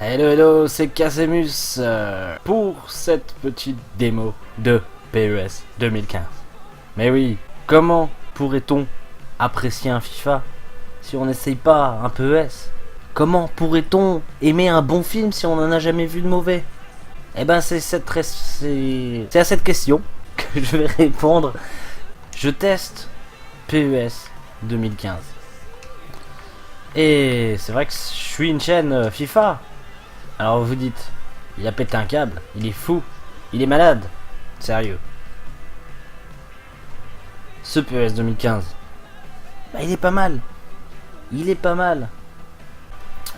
Hello hello, c'est Casemus pour cette petite démo de PES 2015. Mais oui, comment pourrait-on apprécier un FIFA si on n'essaye pas un PES? Comment pourrait-on aimer un bon film si on n'en a jamais vu de mauvais? Eh ben c'est à cette question que je vais répondre. Je teste PES 2015. Et c'est vrai que je suis une chaîne FIFA. Alors vous dites, il a pété un câble, il est fou, il est malade. Sérieux. Ce PES 2015, bah, il est pas mal. Il est pas mal.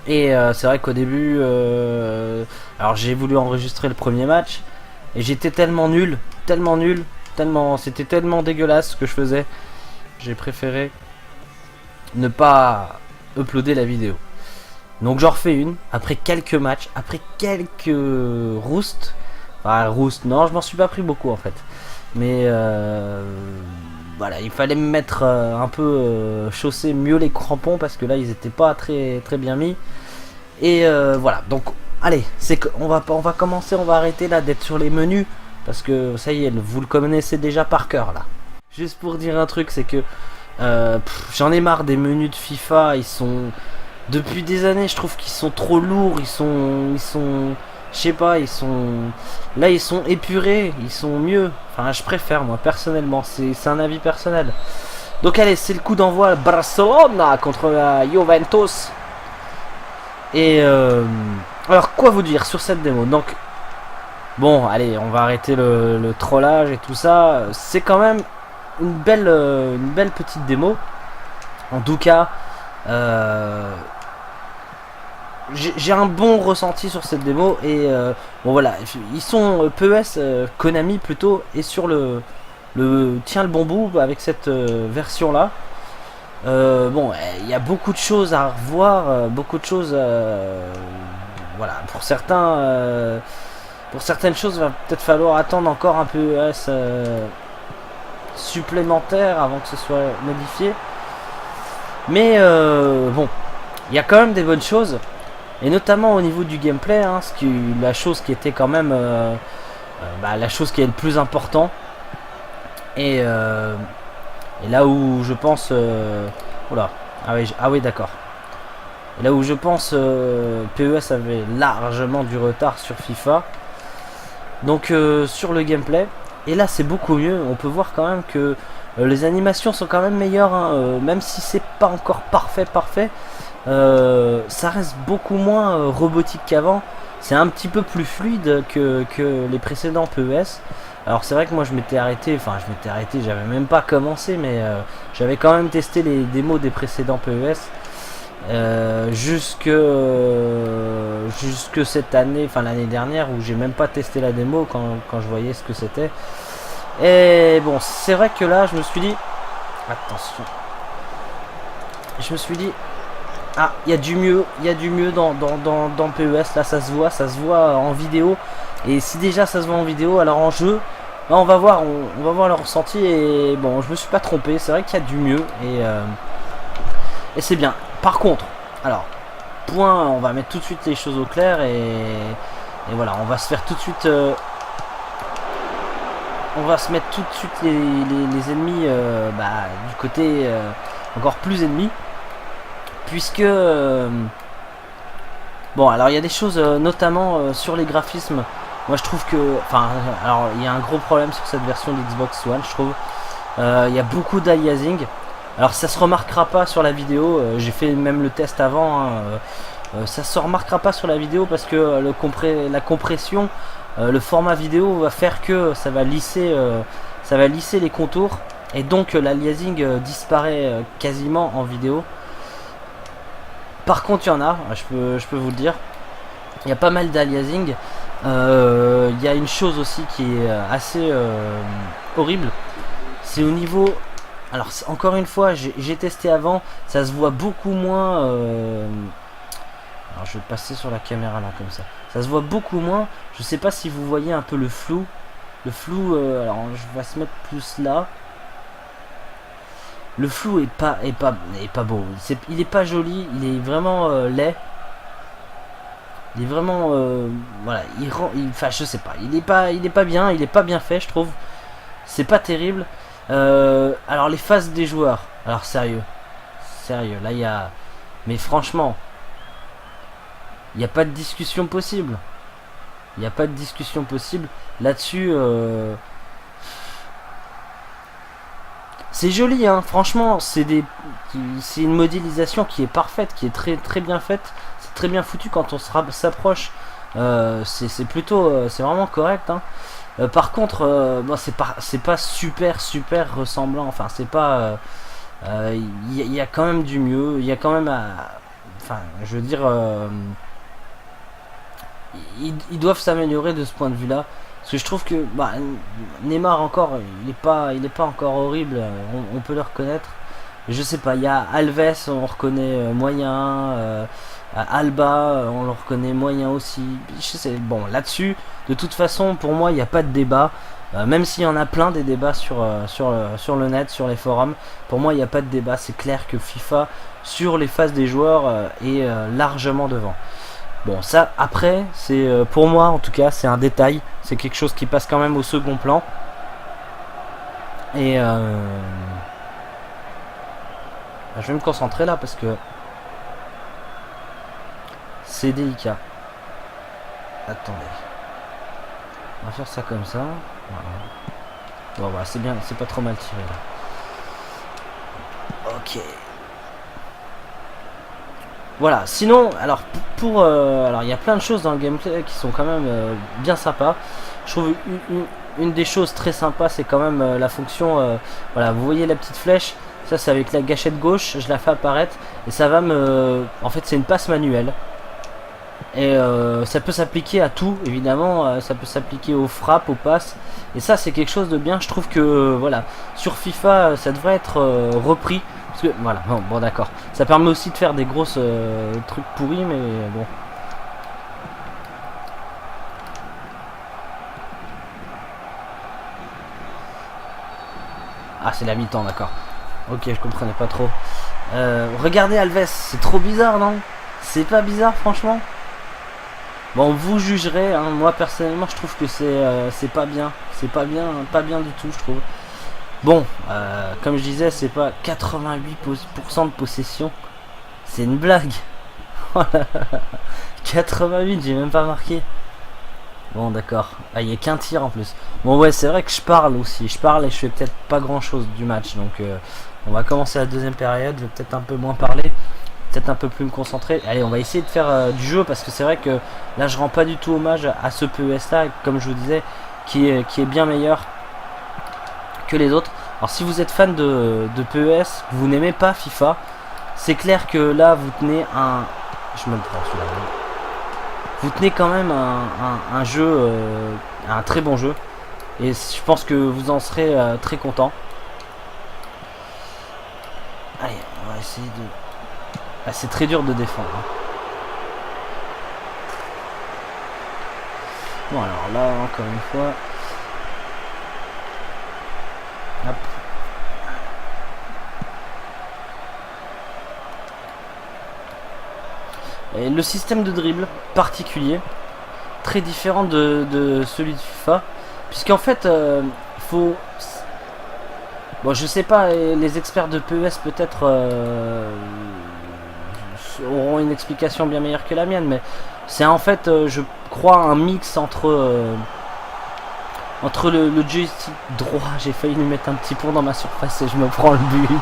Et c'est vrai qu'au début, alors j'ai voulu enregistrer le premier match. Et j'étais tellement nul, c'était tellement dégueulasse ce que je faisais. J'ai préféré ne pas uploader la vidéo. Donc j'en refais une, après quelques matchs, après quelques roosts. Enfin roost, non je m'en suis pas pris beaucoup en fait. Mais voilà, il fallait me mettre un peu chausser mieux les crampons parce que là ils étaient pas très bien mis. Et voilà, donc allez, on va commencer, on va arrêter là d'être sur les menus. Parce que ça y est, vous le connaissez déjà par cœur là. Juste pour dire un truc, c'est que j'en ai marre des menus de FIFA, ils sont... Depuis des années, je trouve qu'ils sont trop lourds, ils sont, je sais pas, là ils sont épurés, ils sont mieux. Enfin, je préfère moi personnellement, c'est un avis personnel. Donc allez, c'est le coup d'envoi Barcelone contre la Juventus. Et alors quoi vous dire sur cette démo? Donc bon, allez, on va arrêter le trollage et tout ça. C'est quand même une belle petite démo. En tout cas. J'ai un bon ressenti sur cette démo et bon voilà, ils sont PES Konami plutôt et sur le tiens le bon bout avec cette version là. Bon, il y a beaucoup de choses à revoir, beaucoup de choses. Voilà, pour certaines choses, va peut-être falloir attendre encore un PES supplémentaire avant que ce soit modifié. Mais bon, il y a quand même des bonnes choses. Et notamment au niveau du gameplay, hein, la chose qui était quand même la chose qui est le plus important. Et là où je pense oula, ah oui d'accord. Et là où je pense PES avait largement du retard sur FIFA. Donc sur le gameplay. Et là c'est beaucoup mieux. On peut voir quand même que les animations sont quand même meilleures, hein, même si c'est pas encore parfait. Ça reste beaucoup moins robotique qu'avant. C'est un petit peu plus fluide que les précédents PES. Alors c'est vrai que moi je m'étais arrêté, j'avais même pas commencé, mais j'avais quand même testé les démos des précédents PES jusque cette année, enfin l'année dernière, où j'ai même pas testé la démo quand je voyais ce que c'était. Et bon, c'est vrai que là je me suis dit, attention, ah, il y a du mieux dans PES, là ça se voit en vidéo. Et si déjà ça se voit en vidéo, alors en jeu, là on va voir le ressenti. Et bon, je me suis pas trompé, c'est vrai qu'il y a du mieux. Et c'est bien. Par contre, alors, on va mettre tout de suite les choses au clair. Et voilà, on va se faire tout de suite... on va se mettre tout de suite les ennemis du côté encore plus ennemis. Puisque bon, alors il y a des choses notamment sur les graphismes. Moi je trouve que, enfin, alors il y a un gros problème sur cette version de Xbox One, je trouve. Il y a beaucoup d'aliasing. Alors ça se remarquera pas sur la vidéo. J'ai fait même le test avant, hein. Ça se remarquera pas sur la vidéo parce que la compression, le format vidéo va faire que ça va lisser les contours et donc l'aliasing disparaît quasiment en vidéo. Par contre, il y en a, je peux vous le dire. Il y a pas mal d'aliasing. Il y a une chose aussi qui est assez horrible. C'est au niveau... Alors, encore une fois, j'ai testé avant. Ça se voit beaucoup moins... Alors, je vais passer sur la caméra là, comme ça. Ça se voit beaucoup moins. Je sais pas si vous voyez un peu le flou. Le flou, alors, je vais se mettre plus là. Le flou est pas beau. Il est pas joli. Il est vraiment laid. Il est vraiment, voilà, enfin, je sais pas, il est pas bien, il est pas bien fait, je trouve. C'est pas terrible. Alors les phases des joueurs, alors sérieux, là il y a, mais franchement, il n'y a pas de discussion possible. Il n'y a pas de discussion possible là-dessus. C'est joli, hein. Franchement, c'est une modélisation qui est parfaite, qui est très très bien faite. C'est très bien foutu quand on s'approche. C'est plutôt, c'est vraiment correct, hein. Par contre, bon, c'est pas super super ressemblant. Enfin, c'est pas. Il y a quand même du mieux. Il y a quand même, enfin, je veux dire, ils doivent s'améliorer de ce point de vue-là. Parce que je trouve que bah, Neymar encore, il est pas encore horrible, on peut le reconnaître. Je sais pas, il y a Alves, on reconnaît moyen, Alba, on le reconnaît moyen aussi. Je sais, bon, là-dessus, de toute façon, pour moi, il n'y a pas de débat. Même s'il y en a plein des débats sur le net, sur les forums, pour moi, il n'y a pas de débat. C'est clair que FIFA, sur les phases des joueurs, est largement devant. Bon, ça, après, c'est pour moi, en tout cas, c'est un détail. C'est quelque chose qui passe quand même au second plan. Et je vais me concentrer là parce que c'est délicat. Attendez. On va faire ça comme ça. Voilà. Bon, voilà, c'est bien, c'est pas trop mal tiré là. Ok. Voilà, sinon, alors alors il y a plein de choses dans le gameplay qui sont quand même bien sympas. Je trouve une des choses très sympas, c'est quand même la fonction, voilà, vous voyez la petite flèche, ça c'est avec la gâchette gauche, je la fais apparaître et ça va en fait c'est une passe manuelle. Et ça peut s'appliquer à tout, évidemment, ça peut s'appliquer aux frappes, aux passes. Et ça c'est quelque chose de bien, je trouve que voilà, sur FIFA ça devrait être repris. Parce que voilà, bon d'accord. Ça permet aussi de faire des grosses trucs pourris, mais bon. Ah c'est la mi-temps, d'accord. Ok, je comprenais pas trop. Regardez Alves, c'est trop bizarre, non? C'est pas bizarre franchement? Bon, vous jugerez, hein. Moi personnellement je trouve que c'est pas bien. C'est pas bien du tout je trouve. Bon, comme je disais, c'est pas 88% de possession. C'est une blague. 88, j'ai même pas marqué. Bon, d'accord. Ah, il n'y a qu'un tir en plus. Bon, ouais, c'est vrai que je parle aussi. Je parle et je fais peut-être pas grand-chose du match. Donc, on va commencer la deuxième période. Je vais peut-être un peu moins parler. Peut-être un peu plus me concentrer. Allez, on va essayer de faire du jeu parce que c'est vrai que là, je rends pas du tout hommage à ce PES là, comme je vous disais, qui est bien meilleur que les autres. Alors si vous êtes fan de PES, vous n'aimez pas FIFA, c'est clair que là vous tenez je me le prends celui-là. Vous tenez quand même un jeu, un très bon jeu. Et je pense que vous en serez très content. Allez, on va essayer de... Ah, c'est très dur de défendre. Bon alors là, encore une fois... Hop. Et le système de dribble particulier, très différent de celui de FIFA, puisqu'en fait, faut... Bon, je sais pas, les experts de PES peut-être auront une explication bien meilleure que la mienne, mais c'est en fait, je crois, un mix entre le joystick droit. J'ai failli lui mettre un petit pont dans ma surface et je me prends le but.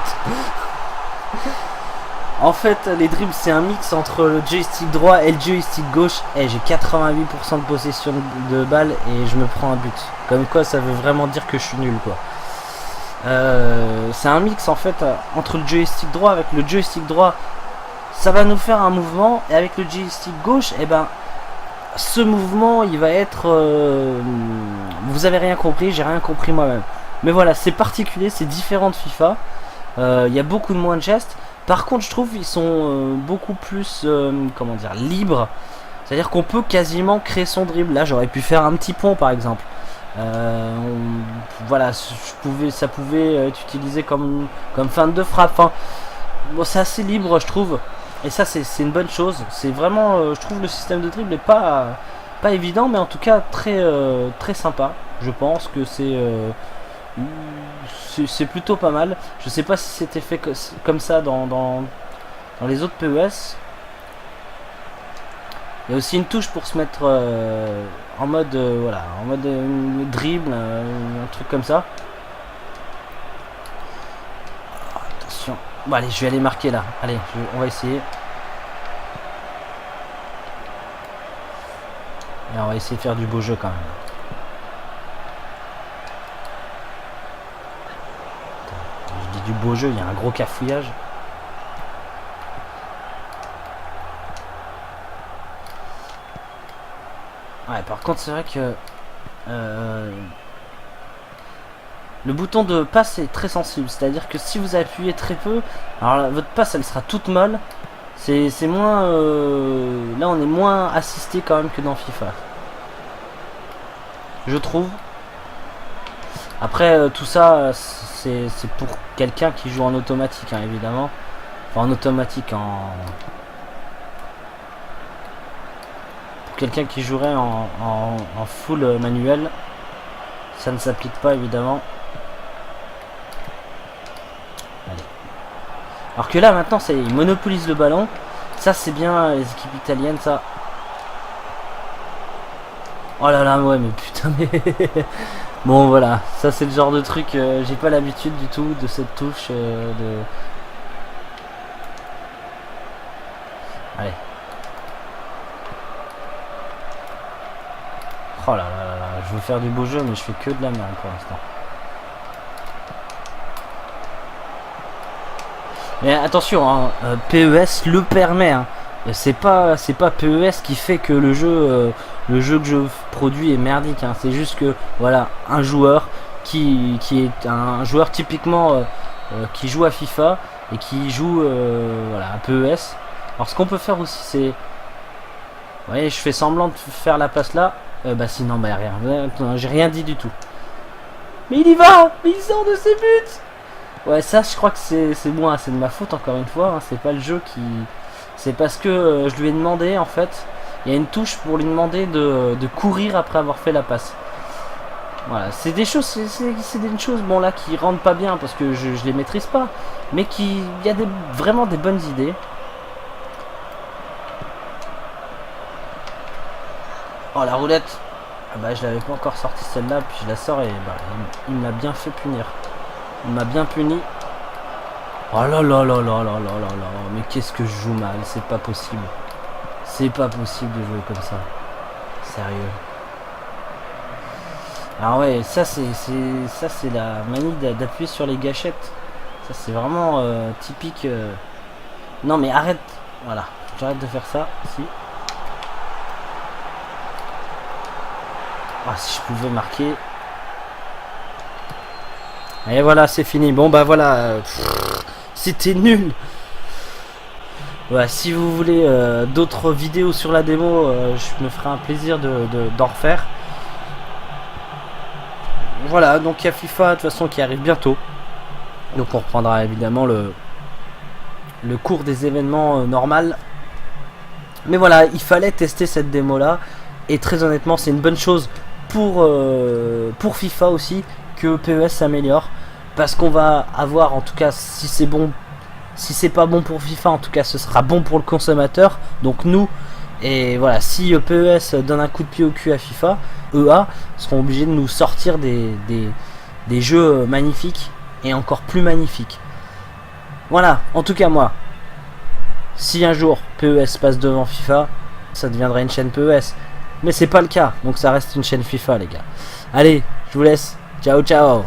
En fait, les dribbles, c'est un mix entre le joystick droit et le joystick gauche. Et j'ai 88% de possession de balle et je me prends un but. Comme quoi, ça veut vraiment dire que je suis nul, quoi. C'est un mix, en fait, entre le joystick droit. Avec le joystick droit, ça va nous faire un mouvement. Et avec le joystick gauche, eh ben... ce mouvement il va être vous avez rien compris, j'ai rien compris moi-même, mais voilà, c'est particulier, c'est différent de FIFA. Il y a beaucoup de moins de gestes. Par contre je trouve ils sont beaucoup plus comment dire, libres, c'est à dire qu'on peut quasiment créer son dribble. Là j'aurais pu faire un petit pont par exemple, voilà, ça pouvait être utilisé comme feinte de frappe, enfin, bon, c'est assez libre je trouve. Et ça c'est une bonne chose. C'est vraiment, je trouve le système de dribble est pas évident, mais en tout cas très sympa. Je pense que c'est plutôt pas mal. Je sais pas si c'était fait comme ça dans les autres PES. Il y a aussi une touche pour se mettre en mode voilà, en mode dribble, un truc comme ça. Oh, attention. Bon allez, je vais aller marquer là. Allez, on va essayer. Et on va essayer de faire du beau jeu quand même. Je dis du beau jeu, il y a un gros cafouillage. Ouais, par contre, c'est vrai que le bouton de passe est très sensible. C'est-à-dire que si vous appuyez très peu, alors là, votre passe elle sera toute molle. C'est moins... là, on est moins assisté quand même que dans FIFA. Je trouve. Après, tout ça, c'est pour quelqu'un qui joue en automatique, hein, évidemment. Enfin, en automatique, quelqu'un qui jouerait en full manuel, ça ne s'applique pas évidemment. Allez. Alors que là maintenant ça y est, il monopolise le ballon. Ça c'est bien les équipes italiennes ça. Oh là là ouais mais putain mais bon voilà, ça c'est le genre de truc, j'ai pas l'habitude du tout de cette touche de... Allez. Oh là là là là, je veux faire du beau jeu mais je fais que de la merde pour l'instant. Mais attention, hein, PES le permet. Hein. C'est pas PES qui fait que le jeu que je produis est merdique. Hein. C'est juste que voilà, un joueur qui est un joueur typiquement qui joue à FIFA et qui joue voilà, à PES. Alors ce qu'on peut faire aussi c'est, vous voyez, je fais semblant de faire la passe là. Bah sinon bah rien, j'ai rien dit du tout. Mais il y va, mais il sort de ses buts. Ouais ça je crois que c'est moi, c'est de ma faute encore une fois, hein. C'est pas le jeu qui... C'est parce que je lui ai demandé en fait, il y a une touche pour lui demander de courir après avoir fait la passe. Voilà, c'est des choses, c'est des choses bon là qui rentrent pas bien parce que je les maîtrise pas, mais qui, il y a vraiment des bonnes idées. Oh la roulette. Ah bah je l'avais pas encore sorti celle-là, puis je la sors et bah il m'a bien fait punir. Il m'a bien puni. Oh là là là là là là là là. Mais qu'est-ce que je joue mal, c'est pas possible. C'est pas possible de jouer comme ça. Sérieux. Alors ouais, ça c'est la manie d'appuyer sur les gâchettes. Ça c'est vraiment typique. Non mais arrête. Voilà, j'arrête de faire ça. Si. Ah, si je pouvais marquer. Et voilà, c'est fini. Bon bah voilà, c'était nul. Voilà, si vous voulez d'autres vidéos sur la démo, je me ferai un plaisir d'en refaire. Voilà, donc il y a FIFA de toute façon qui arrive bientôt. Donc on reprendra évidemment le cours des événements normal. Mais voilà, il fallait tester cette démo là. Et très honnêtement, c'est une bonne chose pour FIFA aussi que PES s'améliore, parce qu'on va avoir, en tout cas si c'est bon, si c'est pas bon pour FIFA, en tout cas ce sera bon pour le consommateur, donc nous. Et voilà, si PES donne un coup de pied au cul à FIFA, EA seront obligés de nous sortir des jeux magnifiques et encore plus magnifiques. Voilà, en tout cas moi, si un jour PES passe devant FIFA, ça deviendra une chaîne PES. Mais c'est pas le cas, donc ça reste une chaîne FIFA les gars. Allez, je vous laisse. Ciao ciao.